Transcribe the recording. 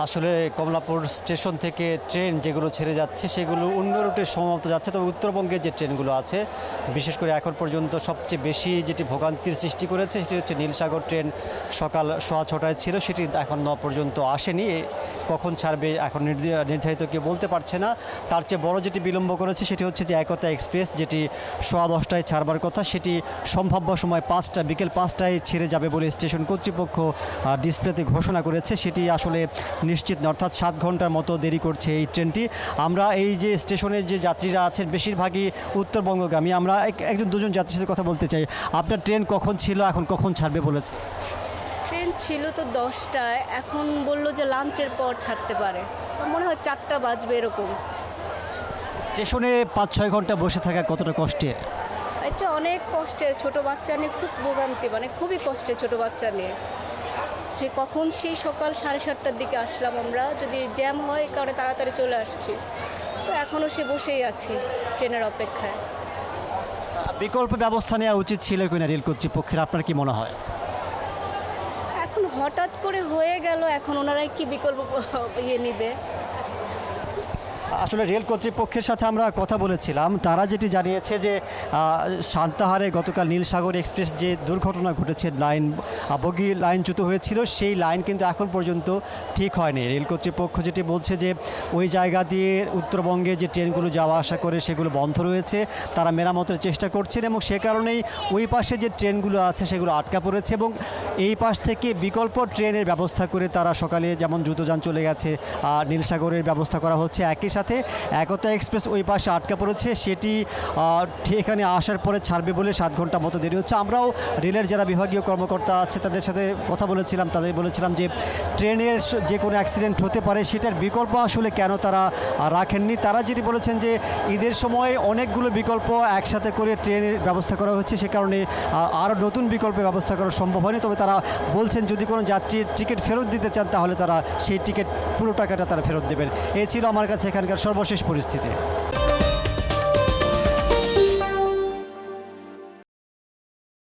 আসলে কমলাপুর স্টেশন থেকে ট্রেন যেগুলো ছেড়ে যাচ্ছে সেগুলো অন্য রুটে সমাপ্ত যাচ্ছে, তবে উত্তরবঙ্গের যে ট্রেনগুলো আছে বিশেষ করে এখন পর্যন্ত সবচেয়ে বেশি যেটি ভোগান্তির সৃষ্টি করেছে সেটি হচ্ছে নীলসাগর ট্রেন। সকাল 6:15টায় ছিল, সেটি এখন পর্যন্ত আসেনি। কখন ছাড়বে এখন নির্ধারিত কেউ বলতে পারছে না। তার চেয়ে বড় যেটি বিলম্ব করেছে সেটি হচ্ছে যে একতা এক্সপ্রেস, যেটি 10:15টায় ছাড়বার কথা, সেটি সম্ভাব্য সময় বিকেল 5টায় ছেড়ে যাবে বলে স্টেশন কর্তৃপক্ষ ডিসপ্লেতে ঘোষণা করেছে। সেটি আসলে নিশ্চিত নয়, অর্থাৎ 7 ঘন্টার মতো দেরি করছে এই ট্রেনটি। আমরা এই যে স্টেশনের যে যাত্রীরা আছেন বেশিরভাগই উত্তরবঙ্গগামী। আমরা একজন দুজন যাত্রীর সাথে কথা বলতে চাই। আপনার ট্রেন কখন ছিল, এখন কখন ছাড়বে বলেছে? ট্রেন ছিল তো 10টায়, এখন বললো যে লাঞ্চের পর ছাড়তে পারে, মনে হয় 4টা বাজবে এরকম। স্টেশনে 5-6 ঘন্টা বসে থাকা কতটা কষ্টের? এটা অনেক কষ্টের, ছোট বাচ্চা নিয়ে খুব ভোগান্তি, মানে খুবই কষ্টের ছোট বাচ্চা নিয়ে। কখন সেই সকাল 7:30টার দিকে আসলাম আমরা, যদি জ্যাম হয় এই কারণে তাড়াতাড়ি চলে আসছি, তো এখনও সে বসেই আছি ট্রেনের অপেক্ষায়। বিকল্প ব্যবস্থা নেওয়া উচিত ছিল কিনা রেল কর্তৃপক্ষের, আপনার কি মনে হয়? এখন হঠাৎ করে হয়ে গেল, এখন ওনারাই কি বিকল্প নেবে। আসলে রেল কর্তৃপক্ষের সাথে আমরা কথা বলেছিলাম, তারা যেটি জানিয়েছে যে সান্তাহারে গতকাল নীলসাগর এক্সপ্রেস যে দুর্ঘটনা ঘটেছে, বগি লাইনচ্যুত হয়েছিল, সেই লাইন কিন্তু এখন পর্যন্ত ঠিক হয়নি। রেল কর্তৃপক্ষ যেটি বলছে যে ওই জায়গা দিয়ে উত্তরবঙ্গে যে ট্রেনগুলো যাওয়া আসা করে সেগুলো বন্ধ রয়েছে, তারা মেরামতের চেষ্টা করছেন এবং সে কারণেই ওই পাশে যে ট্রেনগুলো আছে সেগুলো আটকা পড়েছে এবং এই পাশ থেকে বিকল্প ট্রেনের ব্যবস্থা করে তারা সকালে যেমন দ্রুতযান চলে গেছে, নীলসাগরের ব্যবস্থা করা হচ্ছে। একই সাথে একতা এক্সপ্রেস ওই পাশে আটকা পড়েছে, সেটি এখানে আসার পরে ছাড়বে বলে 7 ঘন্টা মতো দেরি হচ্ছে। আমরাও রেলের যারা বিভাগীয় কর্মকর্তা আছে তাদের সাথে কথা বলেছিলাম, তাদের বলেছিলাম যে ট্রেনের যে কোনো অ্যাক্সিডেন্ট হতে পারে, সেটার বিকল্প আসলে কেন তারা রাখেননি। তারা যেটি বলেছেন যে ঈদের সময় অনেকগুলো বিকল্প একসাথে করে ট্রেনের ব্যবস্থা করা হচ্ছে, সে কারণে আরও নতুন বিকল্পের ব্যবস্থা করা সম্ভব হয়নি। তবে তারা বলছেন যদি কোনো যাত্রীর টিকিট ফেরত দিতে চান তাহলে তারা সেই টিকিট পুরো টাকাটা তারা ফেরত দেবেন। এই ছিল আমার কাছে এখানকার সর্বশেষ পরিস্থিতি।